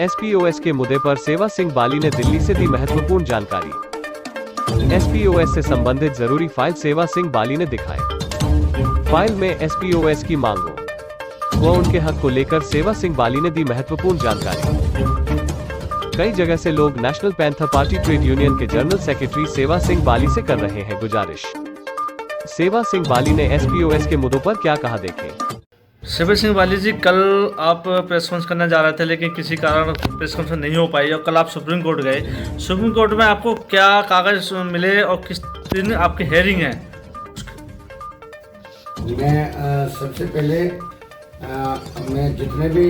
एसपीओएस के मुद्दे पर सेवा सिंह बाली ने दिल्ली से दी महत्वपूर्ण जानकारी। एसपीओएस से संबंधित जरूरी फाइल सेवा सिंह बाली ने दिखाए। फाइल में एसपीओएस की मांगों व उनके हक को लेकर सेवा सिंह बाली ने दी महत्वपूर्ण जानकारी। कई जगह से लोग national panther party trade union के जनरल सेक्रेटरी सेवा सिंह बाली से कर रहे हैं गुजारिश। सेवा सिंह बाली ने एसपीओएस के मुद्दों पर क्या कहा, देखें। सेवा सिंह बाली जी, कल आप प्रेस कॉन्फ्रेंस करने जा रहे थे लेकिन किसी कारण प्रेस कॉन्फ्रेंस नहीं हो पाई और कल आप सुप्रीम कोर्ट गए। सुप्रीम कोर्ट में आपको क्या कागज मिले और किस दिन आपकी हेयरिंग है? मैं सबसे पहले मैं जितने भी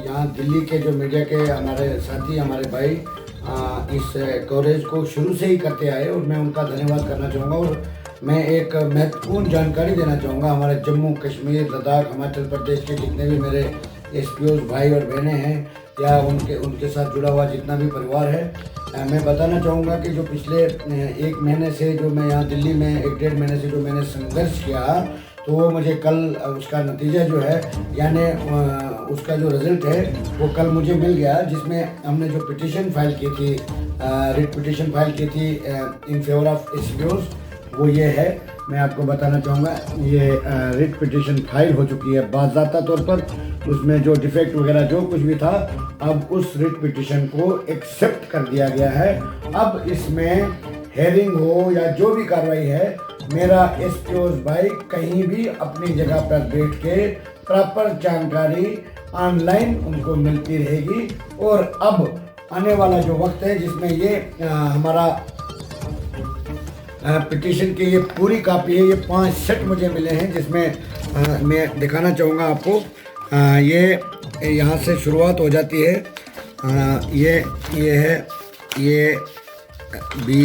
यहाँ दिल्ली के जो मीडिया के हमारे साथी, हमारे भाई इस कवरेज को शुरू से ही करते आए और मैं उनका धन्यवाद करना चाहूँगा। और मैं एक महत्वपूर्ण जानकारी देना चाहूँगा। हमारे जम्मू कश्मीर, लद्दाख, हिमाचल प्रदेश के जितने भी मेरे एसपीओज भाई और बहनें हैं या उनके साथ जुड़ा हुआ जितना भी परिवार है, मैं बताना चाहूँगा कि जो पिछले एक महीने से जो मैं यहाँ दिल्ली में 1-1.5 महीने से जो मैंने संघर्ष किया, तो वो मुझे कल उसका नतीजा जो है यानी उसका जो रिज़ल्ट है वो कल मुझे मिल गया। जिसमें हमने जो पिटीशन फाइल की थी, रिट पिटीशन फाइल की थी इन फेवर ऑफ एसपीओज, वो ये है। मैं आपको बताना चाहूँगा, ये रिट पिटीशन फाइल हो चुकी है बाज़ाब्ता तौर पर। उसमें जो डिफेक्ट वगैरह जो कुछ भी था, अब उस रिट पिटीशन को एक्सेप्ट कर दिया गया है। अब इसमें हेयरिंग हो या जो भी कार्रवाई है, मेरा एसपीओज भाई कहीं भी अपनी जगह पर बैठ के प्रॉपर जानकारी ऑनलाइन उनको मिलती रहेगी। और अब आने वाला जो वक्त है जिसमें ये हमारा पिटीशन की ये पूरी कापी है, ये 5 सेट मुझे मिले हैं, जिसमें मैं दिखाना चाहूँगा आपको। ये यहाँ से शुरुआत हो जाती है। ये है, ये भी,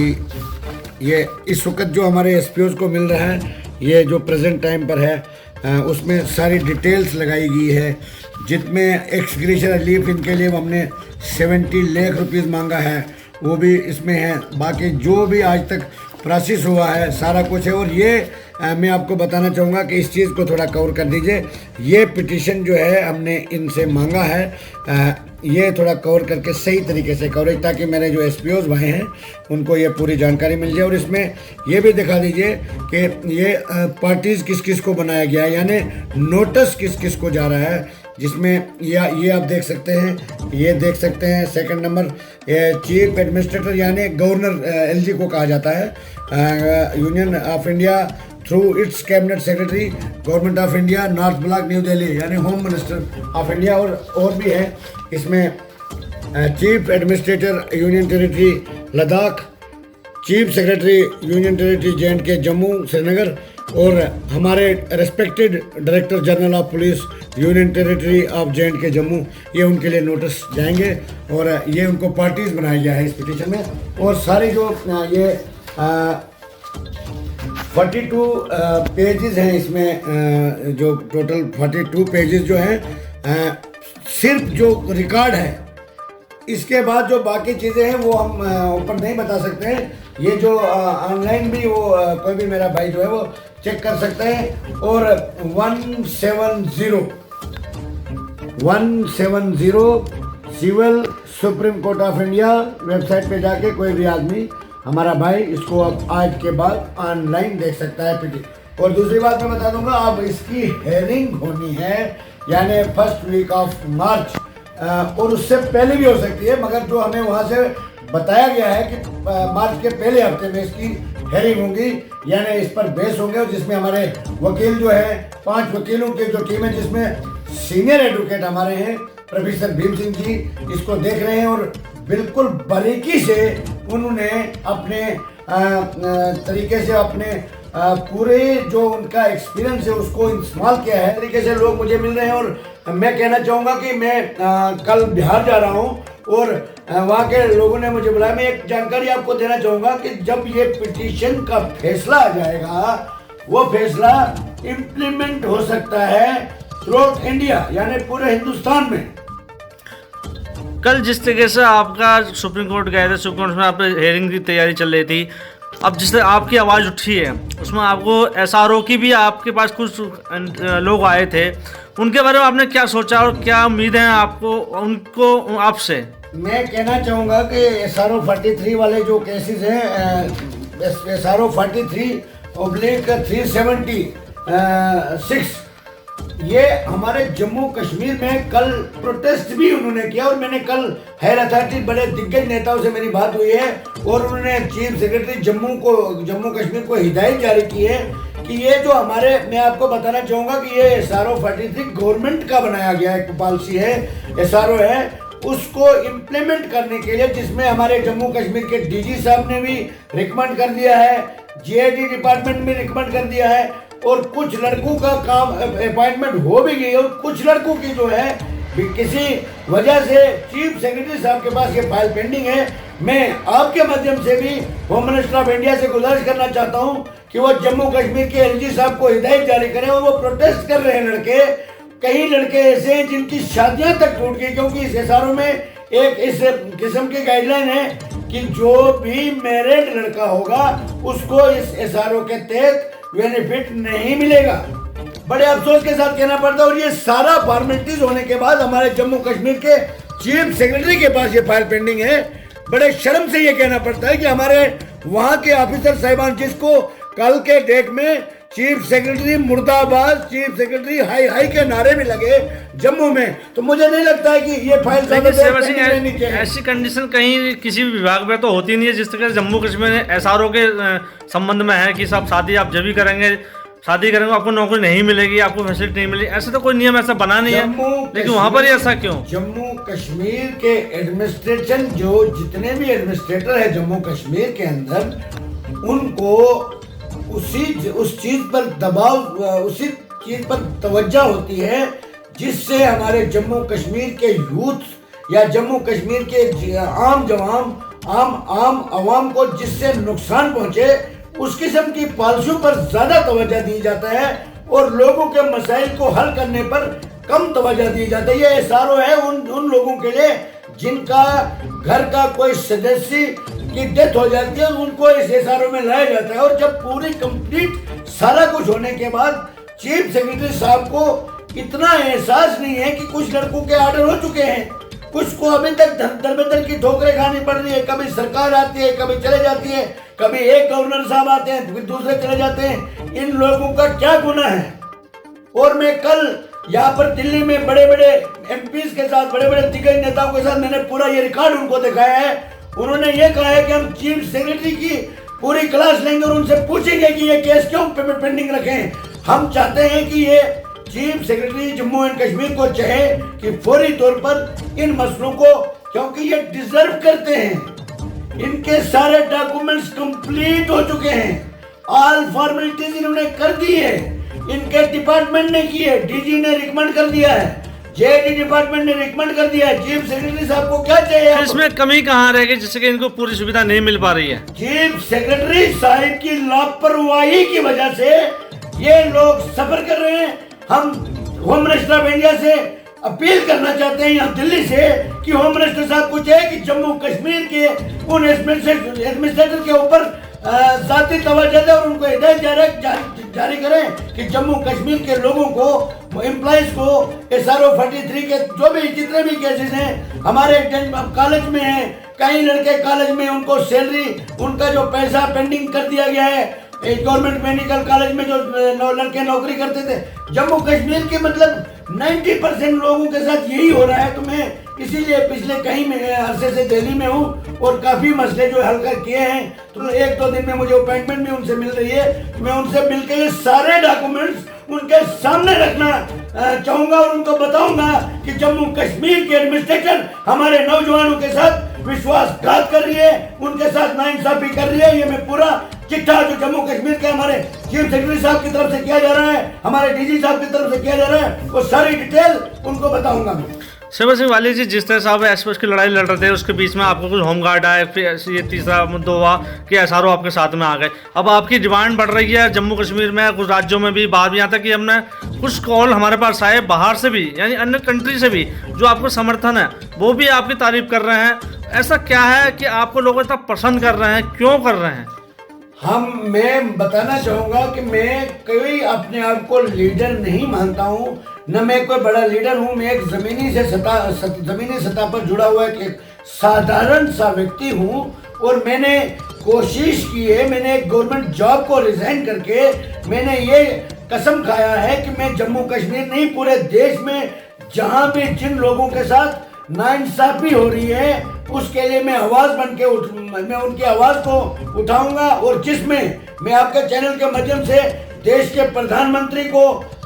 ये इस वक्त जो हमारे एसपीओज को मिल रहा है, ये जो प्रेजेंट टाइम पर है, उसमें सारी डिटेल्स लगाई गई है। जितने एक्सग्रेशन रिलीफ इनके लिए हमने 70 लाख रुपीस मांगा है, वो भी इसमें है। बाकी जो भी आज तक प्रोसेस हुआ है सारा कुछ है। और ये मैं आपको बताना चाहूँगा कि इस चीज़ को थोड़ा कवर कर दीजिए। ये पिटीशन जो है हमने इनसे मांगा है, ये थोड़ा कवर करके सही तरीके से कवरेज, ताकि मेरे जो एसपीओज भाई हैं उनको ये पूरी जानकारी मिल जाए। और इसमें ये भी दिखा दीजिए कि ये पार्टीज़ किस किस को बनाया गया है, यानी नोटिस किस किस को जा रहा है। जिसमें ये आप देख सकते हैं, ये देख सकते हैं। सेकंड नंबर, चीफ एडमिनिस्ट्रेटर यानी गवर्नर एलजी को कहा जाता है, union of India through it's cabinet secretary government of India north block new Delhi, यानी होम मिनिस्टर ऑफ इंडिया। और भी है इसमें chief administrator union territory Ladakh, chief secretary union territory जे&के Jammu Srinagar, और हमारे respected director general of police union territory of जे&के Jammu. ये उनके लिए नोटिस जाएंगे और ये उनको पार्टीज बनाया गया है इस पिटीशन में। और सारी जो ये 42 पेजेस हैं इसमें, जो टोटल 42 पेजेस जो हैं, सिर्फ जो रिकॉर्ड है। इसके बाद जो बाकी चीज़ें हैं वो हम ऊपर नहीं बता सकते हैं। ये जो ऑनलाइन भी वो कोई भी मेरा भाई जो है वो चेक कर सकता है। और 170 civil supreme court of India website पे जाके कोई भी आदमी, हमारा भाई, इसको अब आज के बाद ऑनलाइन देख सकता है पिटी। और दूसरी बात मैं बता दूंगा, अब इसकी हेयरिंग होनी है यानी फर्स्ट वीक ऑफ मार्च, और उससे पहले भी हो सकती है, मगर जो हमें वहाँ से बताया गया है कि मार्च के पहले हफ्ते में इसकी हेयरिंग होगी, यानी इस पर बहस होंगे। और जिसमें हमारे वकील जो है, 5 वकीलों की जो टीम है, जिसमें सीनियर एडवोकेट हमारे हैं प्रोफेसर भीम सिंह जी, इसको देख रहे हैं। और बिल्कुल बारीकी से उन्होंने अपने तरीके से अपने पूरे जो उनका एक्सपीरियंस है उसको इस्तेमाल किया है। तरीके से लोग मुझे मिल रहे हैं। और मैं कहना चाहूँगा कि मैं कल बिहार जा रहा हूँ और वहाँ के लोगों ने मुझे बुलाया। मैं एक जानकारी आपको देना चाहूँगा कि जब ये पिटीशन का फैसला आ जाएगा, वो फैसला इम्प्लीमेंट हो सकता है थ्रू आउट इंडिया, यानी पूरे हिंदुस्तान में। कल जिस तरीके से आपका सुप्रीम कोर्ट गए थे, सुप्रीम कोर्ट में आप हेयरिंग की तैयारी चल रही थी, अब जिससे आपकी आवाज़ उठी है उसमें आपको SRO की भी आपके पास कुछ लोग आए थे, उनके बारे में आपने क्या सोचा और क्या उम्मीद है आपको उनको आपसे? मैं कहना चाहूँगा कि SRO 43 वाले जो केसेस हैं, SRO 43/376, ये हमारे जम्मू कश्मीर में कल प्रोटेस्ट भी उन्होंने किया और मैंने कल हायर अथॉरिटी बड़े दिग्गज नेताओं से मेरी बात हुई है और उन्होंने चीफ सेक्रेटरी जम्मू कश्मीर को हिदायत जारी की है कि ये जो हमारे, मैं आपको बताना चाहूँगा कि ये SRO 43 गवर्नमेंट का बनाया गया एक पॉलिसी है, SRO है, उसको इम्प्लीमेंट करने के लिए, जिसमें हमारे जम्मू कश्मीर के DG साहब ने भी रिकमेंड कर दिया है, GID डिपार्टमेंट में रिकमेंड कर दिया है और कुछ लड़कों का काम अपॉइंटमेंट हो भी गई और कुछ लड़कों की जो है किसी वजह से चीफ सेक्रेटरी साहब के पास ये फाइल पेंडिंग है। मैं आपके माध्यम से भी होम मिनिस्टर ऑफ इंडिया से गुजारिश करना चाहता हूँ कि वो जम्मू कश्मीर के LG साहब को हिदायत जारी करें। और वो प्रोटेस्ट कर रहे हैं लड़के, कई लड़के ऐसे हैं जिनकी शादियां तक टूट गई, क्योंकि इस SRO में एक इस किस्म की गाइडलाइन है कि जो भी मैरिड लड़का होगा उसको इस SRO के तहत बेनिफिट नहीं मिलेगा। बड़े अफसोस के साथ कहना पड़ता है और ये सारा फॉर्मेलिटीज होने के बाद हमारे जम्मू कश्मीर के चीफ सेक्रेटरी के पास ये फाइल पेंडिंग है। बड़े शर्म से ये कहना पड़ता है कि हमारे वहां के ऑफिसर साहिबान, जिसको कल के डेट में चीफ सेक्रेटरी मुर्दाबाद, चीफ सेक्रेटरी हाई हाई के नारे भी लगे जम्मू में, तो मुझे नहीं लगता है कि ये फाइल ऐसी कंडीशन कहीं किसी भी विभाग में तो होती नहीं है जिस तरह जम्मू कश्मीर SRO के संबंध में है कि सब शादी आप जब भी करेंगे, शादी करेंगे आपको नौकरी नहीं मिलेगी, आपको फैसिलिटी नहीं मिलेगी। ऐसा तो कोई नियम ऐसा बना नहीं है, लेकिन वहां पर ऐसा क्यों? जम्मू कश्मीर के एडमिनिस्ट्रेशन, जो जितने भी एडमिनिस्ट्रेटर है जम्मू कश्मीर के अंदर, उनको उस चीज पर दबाव, उसी चीज पर तवज्जो होती है जिससे हमारे जम्मू कश्मीर के यूथ या जम्मू कश्मीर के आम आवाम को जिससे नुकसान पहुंचे, उस किस्म की पॉलिसियों पर ज्यादा तवज्जो दी जाता है और लोगों के मसाइल को हल करने पर कम तवज्जो दी जाती है। ये SRO है उन लोगों के लिए जिनका घर का कोई सदस्य की डेथ हो जाती है, उनको इस SRO में लाया जाता है। और जब पूरी कंप्लीट सारा कुछ होने के बाद चीफ सेक्रेटरी साहब को इतना एहसास नहीं है कि कुछ लड़कों के ऑर्डर हो चुके हैं, कुछ को अभी तक दर की ठोकरें खानी पड़ रही है। कभी सरकार आती है, कभी चले जाती है, कभी एक गवर्नर साहब आते हैं, फिर दूसरे चले जाते हैं। इन लोगों का क्या गुनाह है? और मैं कल यहाँ पर दिल्ली में बड़े बड़े MPs के साथ, बड़े बड़े दिग्गज नेताओं के साथ मैंने पूरा ये रिकॉर्ड उनको दिखाया है। उन्होंने ये कहा है कि हम चीफ सेक्रेटरी की पूरी क्लास लेंगे और उनसे पूछेंगे कि ये केस क्यों पेंडिंग रखें। हम चाहते हैं कि ये chief secretary Jammu and Kashmir को चाहे कि फौरी तौर पर इन मसलों को, क्योंकि ये डिजर्व करते हैं, इनके सारे डॉक्यूमेंट्स कंप्लीट हो चुके हैं, ऑल फॉर्मेलिटीज इन्होंने कर दी है, इनके डिपार्टमेंट ने की है, DG ने रिकमेंड कर दिया है, JID डिपार्टमेंट ने रिकमेंड कर दिया है। चीफ सेक्रेटरी साहब को क्या चाहिए? इसमें कमी कहाँ रह गई जिससे कि इनको पूरी सुविधा नहीं मिल पा रही है? चीफ सेक्रेटरी साहब की लापरवाही की वजह से ये लोग सफर कर रहे हैं। हम होम मिनिस्टर ऑफ इंडिया से अपील करना चाहते हैं यहाँ दिल्ली से कि होम मिनिस्टर साहब को चाहिए कि जम्मू कश्मीर के उन एडमिनिस्ट्रेटर के ऊपर जाती तवज्जो दें और उनको हिदायत जारी करें कि जम्मू कश्मीर के लोगों को, एम्प्लॉइज को SRO 43 के जो भी जितने भी केसेस हैं, हमारे कॉलेज में हैं, कई लड़के कॉलेज में उनको सैलरी, उनका जो पैसा पेंडिंग कर दिया गया है। गवर्नमेंट मेडिकल कॉलेज में जो लड़के नौकरी करते थे, जम्मू कश्मीर के मतलब 90% लोगों के साथ यही हो रहा है। तो मैं इसीलिए पिछले कई अरसे से दिल्ली में हूँ और काफ़ी मसले जो हल कर किए हैं, तो 1-2 दिन में मुझे अपॉइंटमेंट भी उनसे मिल रही है। मैं उनसे मिलकर ये सारे डॉक्यूमेंट्स उनके सामने रखना चाहूँगा और उनको बताऊँगा कि जम्मू कश्मीर के एडमिनिस्ट्रेशन हमारे नौजवानों के साथ विश्वासघात कर रही है, उनके साथ नाइंसाफी कर रही है। ये मैं पूरा चिट्ठा जो जम्मू कश्मीर के हमारे चीफ सेक्रेटरी साहब की तरफ से किया जा रहा है, हमारे DG साहब की तरफ से किया जा रहा है, वो सारी डिटेल उनको बताऊँगा मैं। सेवा सिंह वाली जी, जिस तरह से आप एक्सप्रेस की लड़ाई लड़ रहे थे, उसके बीच में आपको कुछ होमगार्ड आए, फिर ये तीसरा मुद्दा हुआ कि SRO आपके साथ में आ गए। अब आपकी डिमांड बढ़ रही है जम्मू कश्मीर में, कुछ राज्यों में भी, बाहर भी, यहाँ तक कि हमने कुछ कॉल हमारे पास आए बाहर से भी, यानी अन्य कंट्री से भी, जो आपको समर्थन है वो भी आपकी तारीफ कर रहे हैं। ऐसा क्या है कि आपको लोग इतना पसंद कर रहे हैं, क्यों कर रहे हैं? मैं बताना चाहूँगा कि मैं कोई अपने आप को लीडर नहीं मानता हूँ, न मैं कोई बड़ा लीडर हूँ। मैं एक ज़मीनी सतह पर जुड़ा हुआ एक साधारण सा व्यक्ति हूँ और मैंने कोशिश की है, मैंने एक गवर्नमेंट जॉब को रिजाइन करके मैंने ये कसम खाया है कि मैं जम्मू कश्मीर नहीं पूरे देश में जहाँ भी जिन लोगों के साथ नाइंसाफी हो रही है उसके लिए मैं आवाज़ बन के मैं उनकी आवाज़ को उठाऊंगा। और जिसमें मैं आपके चैनल के माध्यम से देश के प्रधानमंत्री को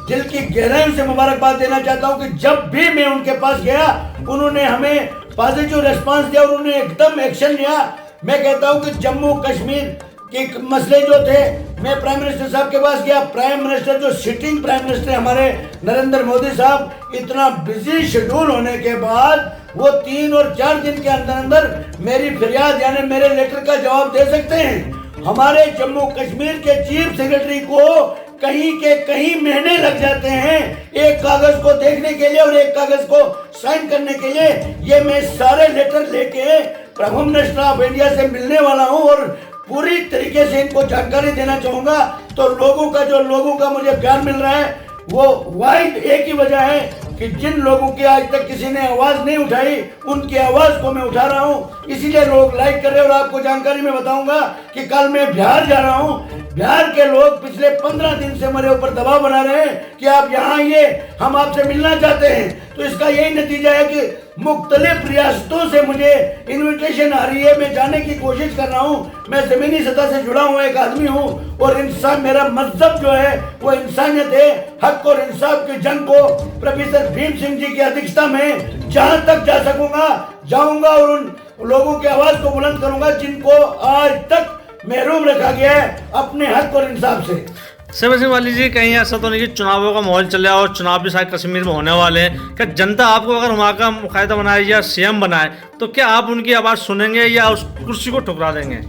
दिल की गहराई से मुबारकबाद देना चाहता हूं कि जब भी मैं उनके पास गया उन्होंने हमें पॉजिटिव रिस्पांस दिया और उन्होंने एकदम एक्शन लिया। मैं कहता हूं कि जम्मू कश्मीर के मसले जो थे, मैं प्राइम मिनिस्टर साहब के पास गया। प्राइम मिनिस्टर जो सिटिंग प्राइम मिनिस्टर हमारे नरेंद्र मोदी साहब, इतना बिजी शेड्यूल होने के बाद वो 3 और 4 दिन के अंदर अंदर मेरी फरियाद यानी मेरे लेटर का जवाब दे सकते हैं। हमारे जम्मू कश्मीर के चीफ सेक्रेटरी को कहीं के कहीं महीने लग जाते हैं एक कागज को देखने के लिए और एक कागज को साइन करने के लिए। ये मैं सारे लेटर लेके होम मिनिस्टर ऑफ इंडिया से मिलने वाला हूँ और पूरी तरीके से इनको जानकारी देना चाहूंगा। तो लोगों का मुझे प्यार मिल रहा है, वो वाइड एक ही वजह है कि जिन लोगों की आज तक किसी ने आवाज नहीं उठाई उनकी आवाज को मैं उठा रहा हूं, इसीलिए लोग लाइक कर रहे हैं। और आपको जानकारी में बताऊंगा कि कल मैं बिहार जा रहा हूं। बिहार के लोग पिछले 15 दिन से मेरे ऊपर दबाव बना रहे हैं कि आप यहाँ आइए, हम आपसे मिलना चाहते हैं। तो इसका यही नतीजा है कि मुख्तलिफ रियासतों से मुझे इन्विटेशन आ रही है, मैं जाने की कोशिश कर रहा हूँ। मैं जमीनी सतह से जुड़ा हुआ एक आदमी हूँ और इंसान, मेरा मजहब जो है वो इंसानियत है। हक और इंसाफ की जंग को प्रोफेसर भीम सिंह जी की अध्यक्षता में जहाँ तक जा सकूंगा जाऊंगा और उन लोगों की आवाज को बुलंद करूंगा जिनको आज तक महरूम रखा गया है अपने हक और इंसाफ से। सेवा सिंह वाली जी, कहीं ऐसा तो नहीं कि चुनावों का माहौल चल रहा है और चुनाव भी शायद कश्मीर में होने वाले हैं, क्या जनता आपको अगर वहाँ का मुकायदा बनाए या सीएम बनाए तो क्या आप उनकी आवाज़ सुनेंगे या उस कुर्सी को ठुकरा देंगे?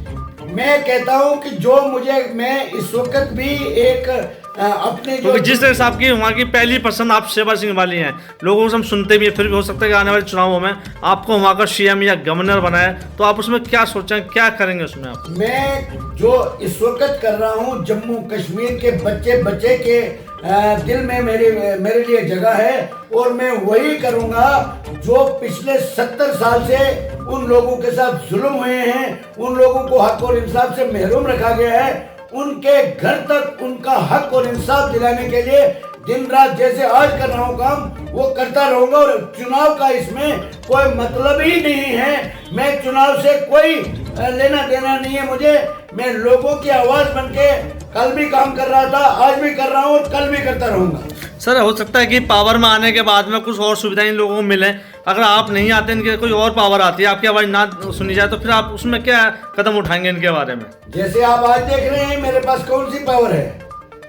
मैं कहता हूं कि मैं इस वक्त भी एक अपने जो जिस तरह से आपकी वहाँ की पहली पसंद आप सेवा सिंह वाली हैं, लोगों से हम सुनते भी हैं, फिर भी हो सकता है कि आने वाले चुनावों में आपको वहाँ का सीएम या गवर्नर बनाए, तो आप उसमें क्या सोचें, क्या करेंगे उसमें आप? मैं जो इस वक्त कर रहा हूँ, जम्मू कश्मीर के बच्चे के दिल में मेरे लिए जगह है और मैं वही करूँगा जो पिछले 70 साल से उन लोगों के साथ जुल्म हुए हैं, उन लोगों को हक और इंसाफ से महरूम रखा गया है, उनके घर तक उनका हक और इंसाफ दिलाने के लिए दिन रात जैसे आज कर रहा हूँ काम वो करता रहूंगा। और चुनाव का इसमें कोई मतलब ही नहीं है, मैं चुनाव से कोई लेना देना नहीं है मुझे। मैं लोगों की आवाज बनके कल भी काम कर रहा था, आज भी कर रहा हूँ और कल भी करता रहूंगा। सर, हो सकता है कि पावर में आने के बाद में कुछ और सुविधाएं लोगों को मिले, अगर आप नहीं आते, इनके कोई और पावर आती है, आपकी आवाज़ ना सुनी जाए, तो फिर आप उसमें क्या कदम उठाएंगे इनके बारे में? जैसे आप आज देख रहे हैं मेरे पास कौन सी पावर है,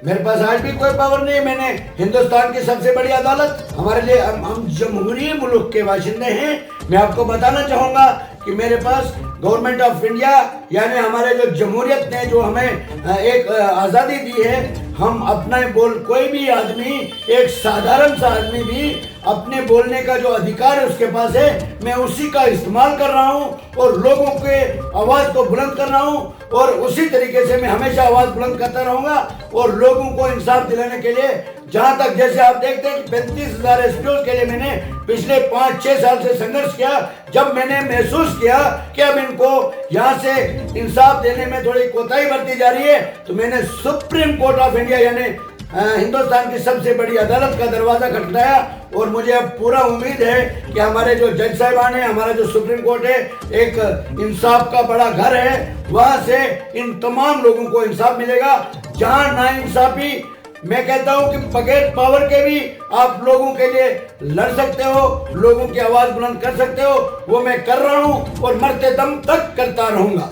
मेरे पास आज भी कोई पावर नहीं है। मैंने हिंदुस्तान की सबसे बड़ी अदालत, हमारे लिए हम जमहूरी मुल्क के बाशिंदे हैं। मैं आपको बताना चाहूँगा कि मेरे पास गवर्नमेंट ऑफ इंडिया यानी हमारे जो जमहूरियत ने जो हमें एक आज़ादी दी है, हम अपना कोई भी आदमी, एक साधारण सा आदमी भी अपने बोलने का जो अधिकार है उसके पास है, मैं उसी का इस्तेमाल कर रहा हूँ और लोगों के आवाज़ को बुलंद कर रहा हूँ और उसी तरीके से मैं हमेशा आवाज़ बुलंद करता रहूँगा और लोगों को इंसाफ दिलाने के लिए जहाँ तक, जैसे आप देखते हैं 35,000 एसपीओ के लिए मैंने पिछले 5-6 साल से संघर्ष किया। जब मैंने महसूस किया कि अब इनको यहाँ से इंसाफ देने में थोड़ी कोताही बरती जा रही है, तो मैंने सुप्रीम कोर्ट ऑफ इंडिया यानी हिंदुस्तान की सबसे बड़ी अदालत का दरवाजा खटखटाया और मुझे अब पूरा उम्मीद है कि हमारे जो जज साहिबान है, हमारा जो सुप्रीम कोर्ट है, एक इंसाफ का बड़ा घर है, वहाँ से इन तमाम लोगों को इंसाफ मिलेगा। जहाँ नाइंसाफी, मैं कहता हूं कि बगैर पावर के भी आप लोगों के लिए लड़ सकते हो, लोगों की आवाज बुलंद कर सकते हो, वो मैं कर रहा हूं और मरते दम तक करता रहूंगा।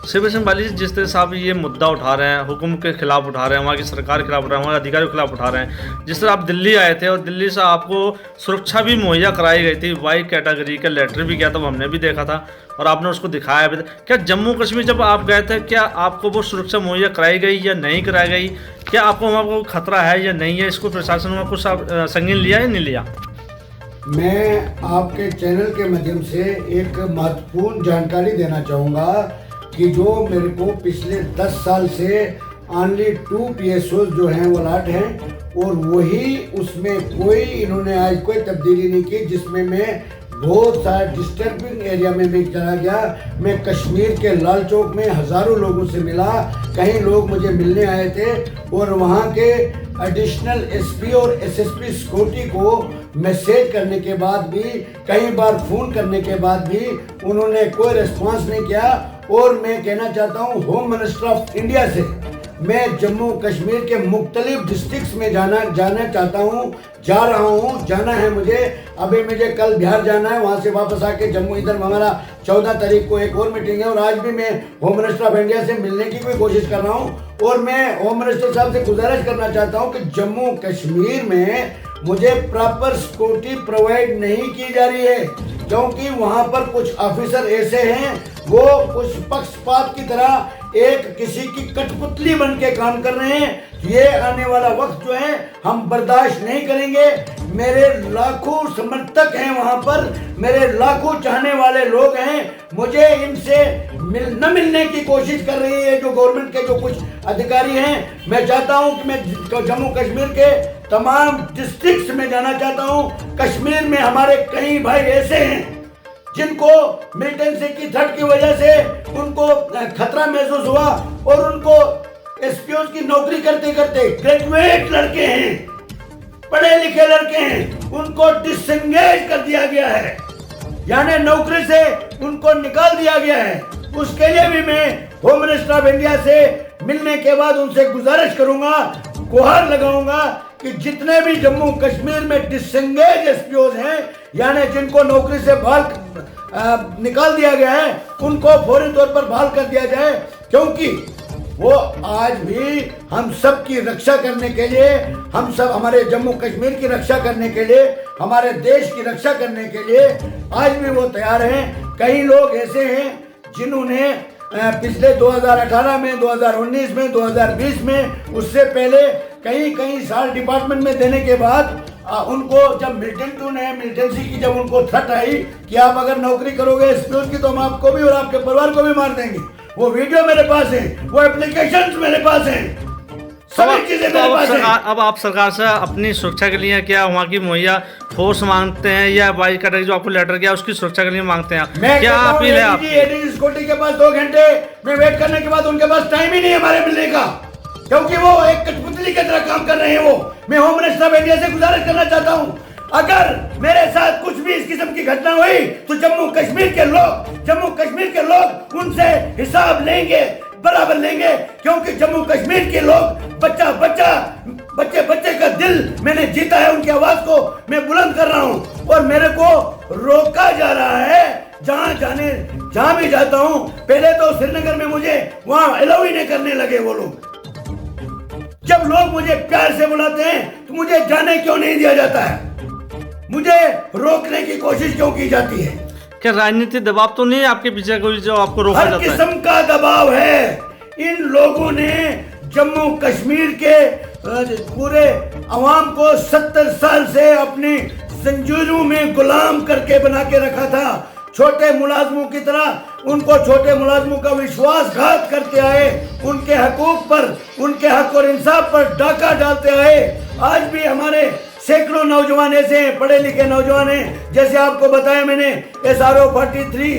सेवा सिंह बाली जी, जिस तरह से आप ये मुद्दा उठा रहे हैं, हुक्म के खिलाफ उठा रहे हैं, वहाँ की सरकार के खिलाफ उठा रहे हैं, वहाँ के अधिकारियों के खिलाफ उठा रहे हैं, जिस तरह आप दिल्ली आए थे और दिल्ली से आपको सुरक्षा भी मुहैया कराई गई थी, वाई कैटेगरी का लेटर भी गया था, वो हमने भी देखा था और आपने उसको दिखाया भी था। क्या जम्मू कश्मीर जब आप गए थे, क्या आपको वो सुरक्षा मुहैया कराई गई या नहीं कराई गई? क्या आपको वहाँ को खतरा है या नहीं है? इसको प्रशासन में कुछ संज्ञान लिया या नहीं लिया? मैं आपके चैनल के माध्यम से एक महत्वपूर्ण जानकारी देना चाहूँगा कि जो मेरे को पिछले 10 साल से ओनली 2 PSOs जो हैं वो अलॉट हैं, और वही उसमें कोई इन्होंने आज कोई तब्दीली नहीं की, जिसमें मैं बहुत सारा डिस्टर्बिंग एरिया में भी चला गया। मैं कश्मीर के लाल चौक में हज़ारों लोगों से मिला, कई लोग मुझे मिलने आए थे, और वहाँ के एडिशनल SP और SSP सिक्योरिटी को मैसेज करने के बाद भी, कई बार फ़ोन करने के बाद भी उन्होंने कोई रिस्पांस नहीं किया। और मैं कहना चाहता हूँ होम मिनिस्टर ऑफ इंडिया से, मैं जम्मू कश्मीर के मुख्तलिफ डिस्ट्रिक्ट्स में जाना चाहता हूँ, जा रहा हूँ, जाना है मुझे। अभी मुझे कल बिहार जाना है, वहाँ से वापस आके जम्मू, इधर हमारा 14 तारीख को एक और मीटिंग है, और आज भी मैं होम मिनिस्टर ऑफ इंडिया से मिलने की भी कोशिश कर रहा हूँ। और मैं होम मिनिस्टर साहब से गुजारिश करना चाहता हूँ कि जम्मू कश्मीर में मुझे प्रॉपर सिक्योरिटी प्रोवाइड नहीं की जा रही है, क्योंकि वहाँ पर कुछ ऑफिसर ऐसे हैं, वो कुछ पक्षपात की तरह एक किसी की कठपुतली बन के काम कर रहे हैं। ये आने वाला वक्त जो है हम बर्दाश्त नहीं करेंगे। मेरे लाखों समर्थक हैं वहाँ पर, मेरे लाखों चाहने वाले लोग हैं, मुझे इनसे न मिलने की कोशिश कर रही है जो गवर्नमेंट के जो कुछ अधिकारी हैं। मैं चाहता हूँ कि मैं जम्मू कश्मीर के तमाम डिस्ट्रिक्ट्स में जाना चाहता हूँ। कश्मीर में हमारे कई भाई ऐसे हैं जिनको मिलिटेंसी की थ्रेट की वजह से उनको खतरा महसूस हुआ, और उनको SPOs की नौकरी करते करते ग्रेजुएट लड़के हैं, पढ़े लिखे लड़के हैं, उनको डिसएंगेज कर दिया गया है, यानी नौकरी से उनको निकाल दिया गया है। उसके लिए भी मैं होम मिनिस्टर ऑफ इंडिया से मिलने के बाद उनसे गुजारिश करूंगा, गुहार लगाऊंगा कि जितने भी जम्मू कश्मीर में डिसएंगेज SPOs हैं, यानी जिनको नौकरी से निकाल दिया गया है, उनको फौरी तौर पर बहाल कर दिया जाए, क्योंकि वो आज भी हम सब की रक्षा करने के लिए, हम सब हमारे जम्मू कश्मीर की रक्षा करने के लिए, हमारे देश की रक्षा करने के लिए आज भी वो तैयार हैं। कई लोग ऐसे हैं जिन्होंने पिछले 2018 में, 2019 में, 2020 में, उससे पहले कई साल डिपार्टमेंट में देने के बाद उनको जब मिलिटेंसी की जब उनको थ्रेट आई कि आप अगर नौकरी करोगे SPOs की तो हम आपको भी और आपके परिवार को भी मार देंगे, वो वीडियो मेरे पास है, वो एप्लीकेशंस मेरे पास हैं, सभी चीजें मेरे पास हैं। अब आप सरकार से अपनी सुरक्षा के लिए क्या वहाँ की मुहैया फोर्स मांगते हैं, या वाई कैटेगरी जो आपको लेटर किया उसकी सुरक्षा के लिए मांगते हैं? क्या अपील है आप? ADG सिक्योरिटी के पास 2 घंटे में वेट करने के बाद उनके पास टाइम ही नहीं है हमारे मिलने का, क्योंकि वो एक कठपुतली की तरह काम कर रहे हैं। वो मैं होम मिनिस्टर ऑफ इंडिया से गुजारिश करना चाहता हूँ, अगर मेरे साथ कुछ भी इस किस्म की घटना हुई तो जम्मू कश्मीर के लोग उनसे हिसाब लेंगे, बराबर लेंगे, क्योंकि जम्मू कश्मीर के लोग बच्चे का दिल मैंने जीता है, उनकी आवाज को मैं बुलंद कर रहा हूँ, और मेरे को रोका जा रहा है जहाँ भी जाता हूँ। पहले तो श्रीनगर में मुझे वहाँ अलाउ ही नहीं करने लगे वो लोग। जब लोग मुझे प्यार से बुलाते हैं तो मुझे जाने क्यों नहीं दिया जाता है, मुझे रोकने की कोशिश क्यों की जाती है? क्या राजनीतिक दबाव तो नहीं है आपके पीछे कोई जो आपको रोका जाता है? हर किस्म का दबाव है। इन लोगों ने जम्मू कश्मीर के पूरे अवाम को 70 साल से अपनी जंजीरों में गुलाम करके बना के रखा था। छोटे मुलाजमों की तरह उनको छोटे मुलाजमों का विश्वासघात करते आए, उनके हकूक पर, उनके हक और इंसाफ पर डाका डालते आए। आज भी हमारे सैकड़ों नौजवान ऐसे हैं, पढ़े लिखे नौजवान हैं, जैसे आपको बताया मैंने SRO 43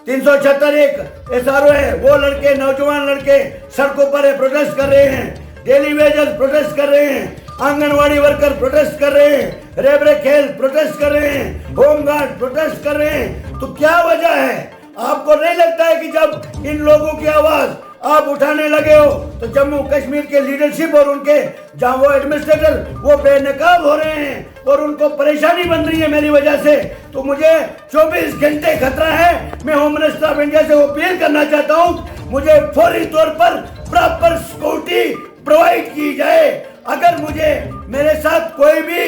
376 एक SRO है, वो लड़के, नौजवान लड़के सड़कों पर प्रोटेस्ट कर रहे हैं, डेली वेजर्स प्रोटेस्ट कर रहे हैं, आंगनवाड़ी वर्कर प्रोटेस्ट कर रहे हैं, रेबरे खेल प्रोटेस्ट कर रहे हैं, होमगार्ड प्रोटेस्ट कर रहे हैं। तो क्या वजह है? आपको नहीं लगता है कि जब इन लोगों की आवाज आप उठाने लगे हो तो जम्मू कश्मीर के लीडरशिप और उनके जहां वो एडमिनिस्ट्रेटर वो बेनकाब हो रहे हैं और उनको परेशानी बन रही है मेरी वजह से? तो मुझे 24 घंटे खतरा है। मैं होम मिनिस्टर ऑफ इंडिया से अपील करना चाहता हूं, मुझे फौरी तौर पर प्रॉपर सिक्योरिटी प्रोवाइड की जाए। अगर मुझे मेरे साथ कोई भी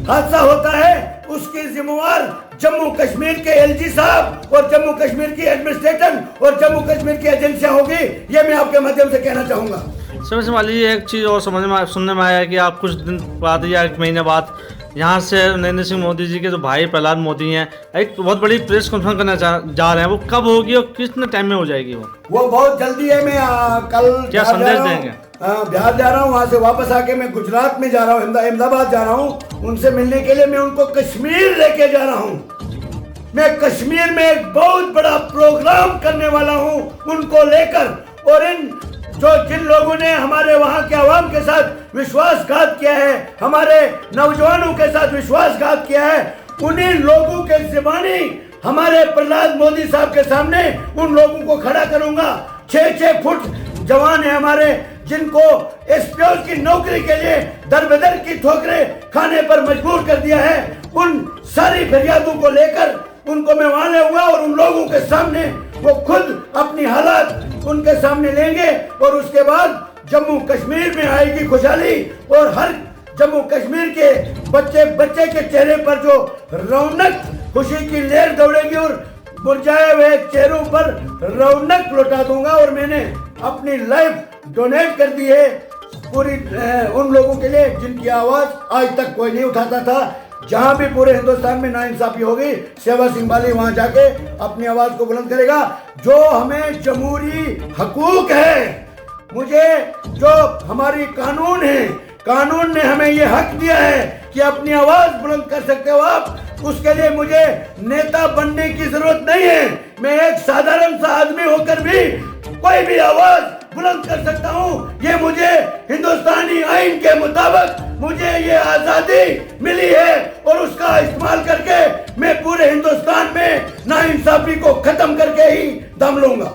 हादसा होता है उसकी जिम्मेवार जम्मू कश्मीर के LG साहब और जम्मू कश्मीर की एडमिनिस्ट्रेशन और जम्मू कश्मीर की एजेंसियां होगी, ये मैं आपके माध्यम से कहना चाहूंगा। समझ मान लीजिए एक चीज़ और सुनने में आया कि आप कुछ दिन बाद या 1 महीने बाद यहाँ से नरेंद्र सिंह मोदी जी के जो भाई प्रहलाद मोदी हैं एक बहुत बड़ी प्रेस कॉन्फ्रेंस करना जा रहे हैं, वो कब होगी और कितने टाइम में हो जाएगी? वो बहुत जल्दी है। मैं कल क्या संदेश देंगे? बिहार जा रहा हूँ, वहाँ से वापस आके मैं गुजरात में जा रहा हूँ, अहमदाबाद जा रहा हूँ। उनसे मिलने के लिए मैं उनको कश्मीर लेके जा रहा हूँ। मैं कश्मीर में एक बहुत बड़ा प्रोग्राम करने वाला हूँ उनको लेकर। और जिन लोगों ने हमारे वहाँ के आवाम के साथ विश्वासघात किया है, हमारे नौजवानों के साथ विश्वासघात किया है, उन्हीं लोगों के ज़बानी हमारे प्रहलाद मोदी साहब के सामने उन लोगों को खड़ा करूंगा। 6-6 फुट जवान है हमारे, जिनको एसपीओ की नौकरी के लिए दर-बदर की ठोकरें खाने पर मजबूर कर दिया है। उन सारी फरियादों को लेकर उनको मैं वहां लाऊंगा और उन लोगों के सामने वो खुद अपनी हालात उनके सामने लेंगे। और उसके बाद जम्मू कश्मीर में आएगी खुशहाली और हर जम्मू कश्मीर के बच्चे के चेहरे पर जो रौनक खुशी की लहर दौड़ेगी और मुरझाए हुए चेहरों पर रौनक लौटा दूंगा। और मैंने अपनी लाइफ डोनेट कर दी है पूरी उन लोगों के लिए जिनकी आवाज आज तक कोई नहीं उठाता था। जहां भी पूरे हिंदुस्तान में नाइंसाफी होगी, सेवा सिंह बाली वहां जाके अपनी आवाज को बुलंद करेगा। जो हमें जमहूरी हकूक है, मुझे जो हमारी कानून है, कानून ने हमें ये हक दिया है कि अपनी आवाज बुलंद कर सकते हो आप। उसके लिए मुझे नेता बनने की जरूरत नहीं है। मैं एक साधारण सा आदमी होकर भी कोई भी आवाज बुलंद कर सकता हूँ। ये मुझे हिंदुस्तानी आइन के मुताबिक मुझे ये आजादी मिली है और उसका इस्तेमाल करके मैं पूरे हिंदुस्तान में नाइंसाफी को खत्म करके ही दम लूंगा।